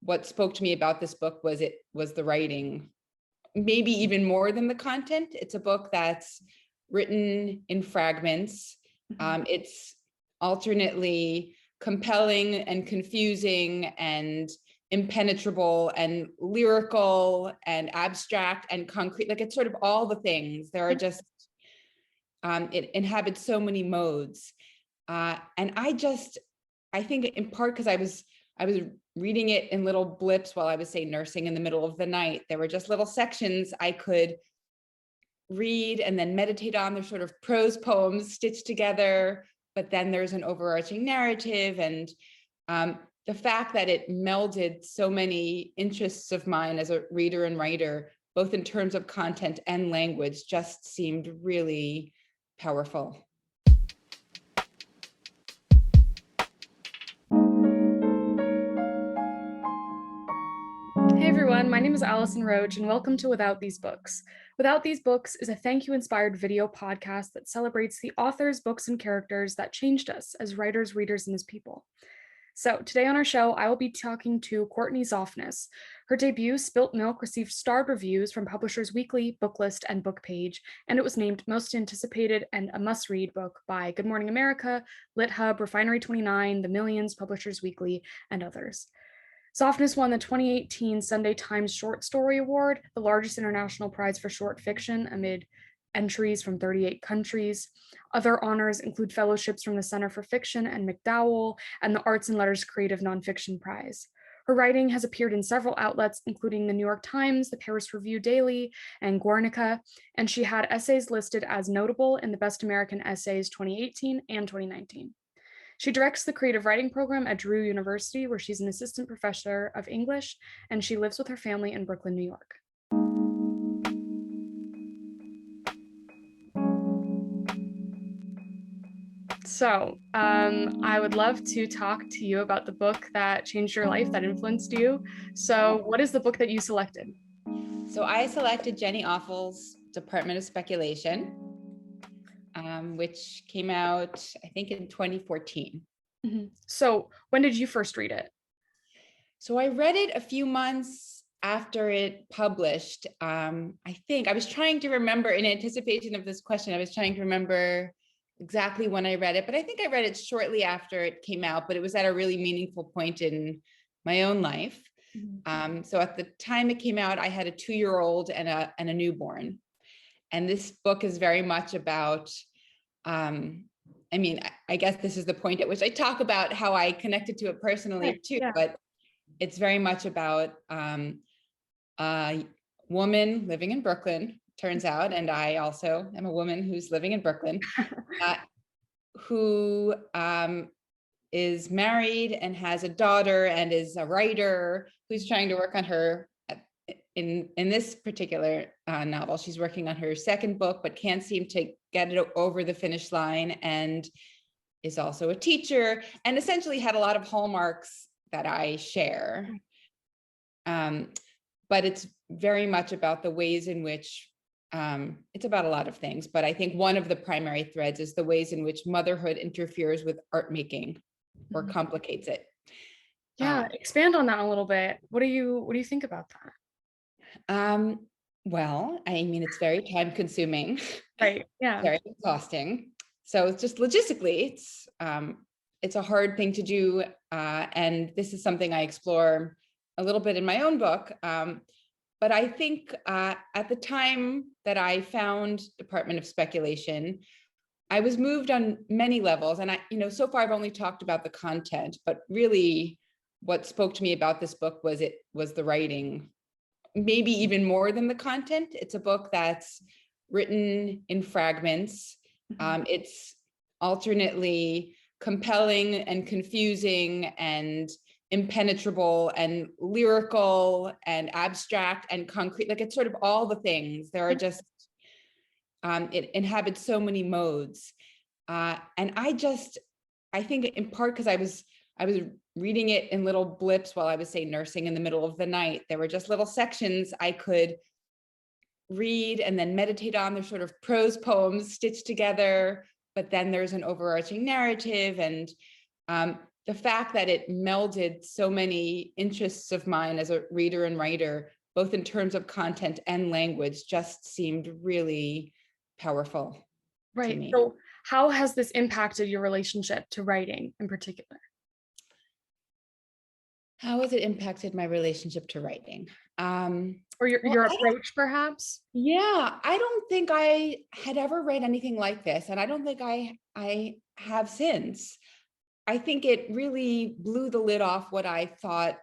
what spoke to me about this book was the writing, maybe even more than the content. It's a book that's written in fragments. It's alternately compelling and confusing and impenetrable and lyrical and abstract and concrete. Like, it's sort of all the things. There are just, it inhabits so many modes. And I think in part because I was reading it in little blips while I was, say, nursing in the middle of the night. There were just little sections I could read and then meditate on. They're sort of prose poems stitched together, but then there's an overarching narrative. And the fact that it melded so many interests of mine as a reader and writer, both in terms of content and language, just seemed really powerful. Hey everyone, my name is Allison Roach and welcome to Without These Books. Without These Books is a thank you inspired video podcast that celebrates the authors, books, and characters that changed us as writers, readers, and as people. So today on our show, I will be talking to Courtney Zoffness. Her debut, Spilt Milk, received starred reviews from Publishers Weekly, Booklist, and BookPage, and it was named Most Anticipated and a Must-Read book by Good Morning America, LitHub, Refinery29, The Millions, Publishers Weekly, and others. Zoffness won the 2018 Sunday Times Short Story Award, the largest international prize for short fiction amid entries from 38 countries. Other honors include fellowships from the Center for Fiction and MacDowell and the Arts and Letters Creative Nonfiction Prize. Her writing has appeared in several outlets, including the New York Times, the Paris Review Daily, and Guernica, and she had essays listed as notable in the Best American Essays 2018 and 2019. She directs the creative writing program at Drew University, where she's an assistant professor of English, and she lives with her family in Brooklyn, New York. So, I would love to talk to you about the book that changed your life, that influenced you. So, what is the book that you selected? So I selected Jenny Offel's Department of Speculation, which came out, I think, in 2014. Mm-hmm. So when did you first read it? So I read it a few months after it published. I think I was trying to remember, in anticipation of this question, I was trying to remember exactly when I read it, but I think I read it shortly after it came out, but it was at a really meaningful point in my own life. Mm-hmm. So at the time it came out, I had a 2-year-old and a newborn. And this book is very much about, I mean, I guess this is the point at which I talk about how I connected to it personally too, yeah. But it's very much about a woman living in Brooklyn, turns out, and I also am a woman who's living in Brooklyn, who is married and has a daughter and is a writer who's trying to work on her, in this particular novel, she's working on her second book, but can't seem to get it over the finish line, and is also a teacher, and essentially had a lot of hallmarks that I share. But it's very much about the ways in which, it's about a lot of things, but I think one of the primary threads is the ways in which motherhood interferes with art making or complicates it. Yeah, expand on that a little bit. What do you think about that? Well, I mean, it's very time consuming, right? Yeah, very exhausting. So it's just logistically, it's a hard thing to do. And this is something I explore a little bit in my own book. But I think at the time that I found Department of Speculation, I was moved on many levels. And so far I've only talked about the content, but really what spoke to me about this book was the writing, maybe even more than the content. It's a book that's written in fragments. It's alternately compelling and confusing and impenetrable and lyrical and abstract and concrete. Like, it's sort of all the things. There are just, it inhabits so many modes. And I think in part because I was reading it in little blips while I was, say, nursing in the middle of the night. There were just little sections I could read and then meditate on. They're sort of prose poems stitched together, but then there's an overarching narrative. And the fact that it melded so many interests of mine as a reader and writer, both in terms of content and language, just seemed really powerful to me. So how has this impacted your relationship to writing in particular? How has it impacted my relationship to writing? Or your approach, perhaps? Yeah, I don't think I had ever read anything like this, and I don't think I have since. I think it really blew the lid off what I thought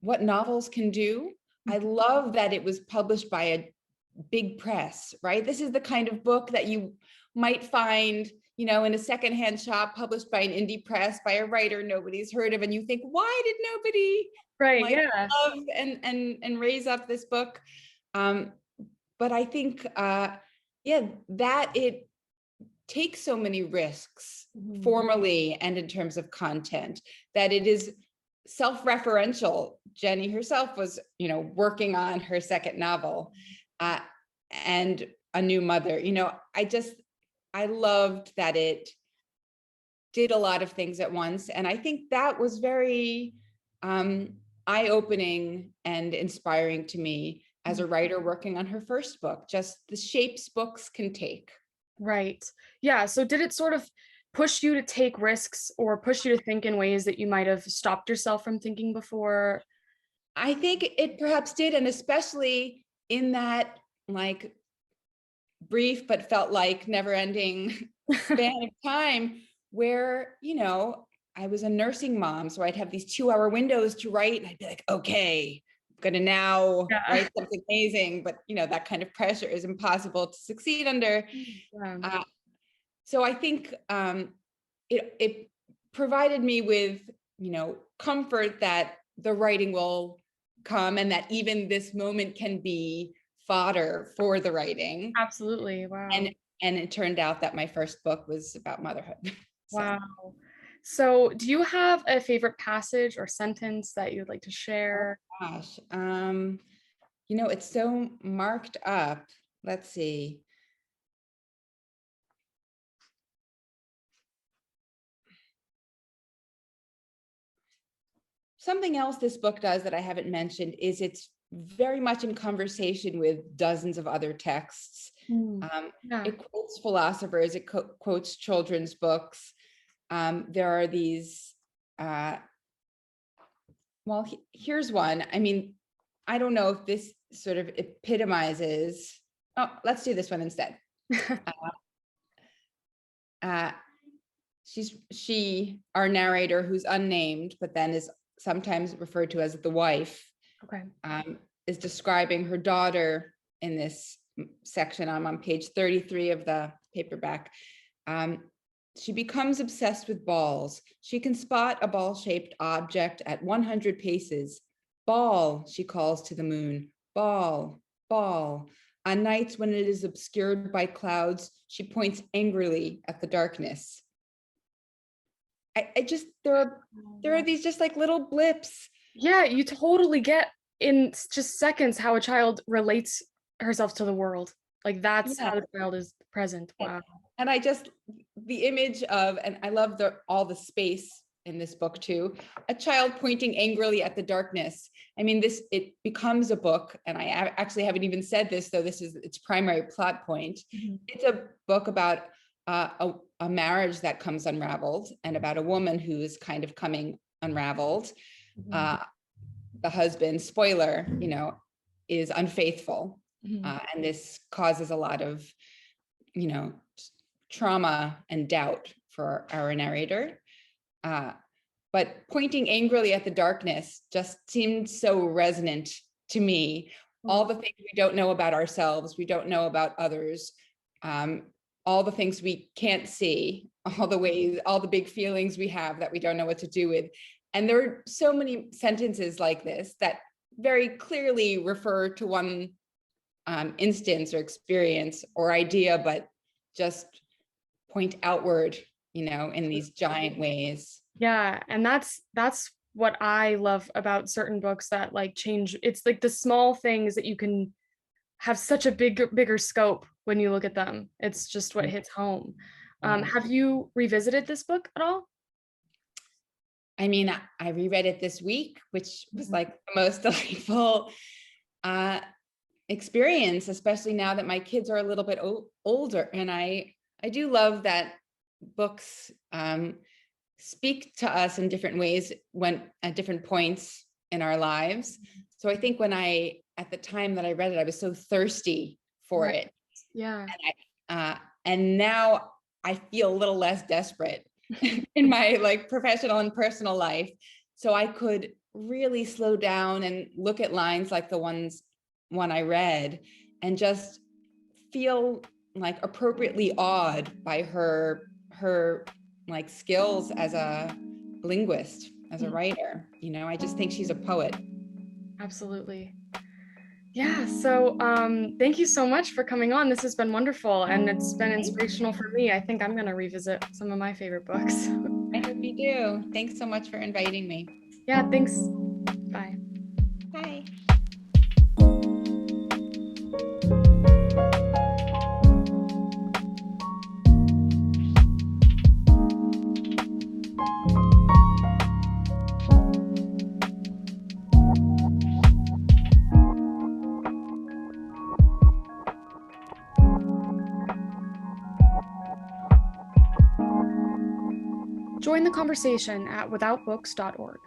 what novels can do. I love that it was published by a big press, right? This is the kind of book that you might find, in a secondhand shop, published by an indie press, by a writer nobody's heard of, and you think, why did nobody love and raise up this book? But I think, that it takes so many risks formally and in terms of content, that it is self-referential. Jenny herself was, working on her second novel and a new mother. I loved that it did a lot of things at once. And I think that was very eye-opening and inspiring to me as a writer working on her first book, just the shapes books can take. Right. Yeah. So did it sort of push you to take risks or push you to think in ways that you might have stopped yourself from thinking before? I think it perhaps did, and especially in that brief but felt like never-ending span of time where, I was a nursing mom, so I'd have these 2-hour windows to write, and I'd be like, okay, I'm gonna now write something amazing, but that kind of pressure is impossible to succeed under. So I think it provided me with, comfort that the writing will come and that even this moment can be fodder for the writing. Absolutely. Wow. And it turned out that my first book was about motherhood. Wow. So do you have a favorite passage or sentence that you'd like to share? Oh, gosh. It's so marked up. Let's see. Something else this book does that I haven't mentioned is it's very much in conversation with dozens of other texts. It quotes philosophers, it quotes children's books. There are these, here's one. I mean, I don't know if this sort of epitomizes, let's do this one instead. Our narrator, who's unnamed, but then is sometimes referred to as the wife, is describing her daughter in this section. I'm on page 33 of the paperback. She becomes obsessed with balls. She can spot a ball-shaped object at 100 paces. Ball, she calls to the moon. Ball, ball. On nights when it is obscured by clouds, she points angrily at the darkness. There are these just like little blips. Yeah, you totally get in just seconds how a child relates herself to the world. Like that's how the child is present. Wow. And the image of, and I love all the space in this book too, a child pointing angrily at the darkness. I mean, it becomes a book, and I actually haven't even said this, though this is its primary plot point. It's a book about a marriage that comes unraveled and about a woman who is kind of coming unraveled. The husband, spoiler, is unfaithful. And this causes a lot of, trauma and doubt for our narrator. But pointing angrily at the darkness just seemed so resonant to me. All the things we don't know about ourselves, we don't know about others, all the things we can't see, all the big feelings we have that we don't know what to do with. And there are so many sentences like this that very clearly refer to one instance or experience or idea, but just point outward, in these giant ways. Yeah, and that's what I love about certain books that change. It's like the small things that you can have such a bigger scope when you look at them. It's just what hits home. Have you revisited this book at all? I mean, I reread it this week, which was like the most delightful experience, especially now that my kids are a little bit older. And I do love that books speak to us in different ways when at different points in our lives. So I think at the time that I read it, I was so thirsty for it. Yeah. And now I feel a little less desperate in my like professional and personal life. So I could really slow down and look at lines like the one I read and just feel like appropriately awed by her like skills as a linguist, as a writer. You know, I just think she's a poet. Absolutely. Yeah, so thank you so much for coming on. This has been wonderful, and it's been inspirational for me. I think I'm going to revisit some of my favorite books. I hope you do. Thanks so much for inviting me. Yeah, thanks. Bye. Bye. Join the conversation at withoutbooks.org.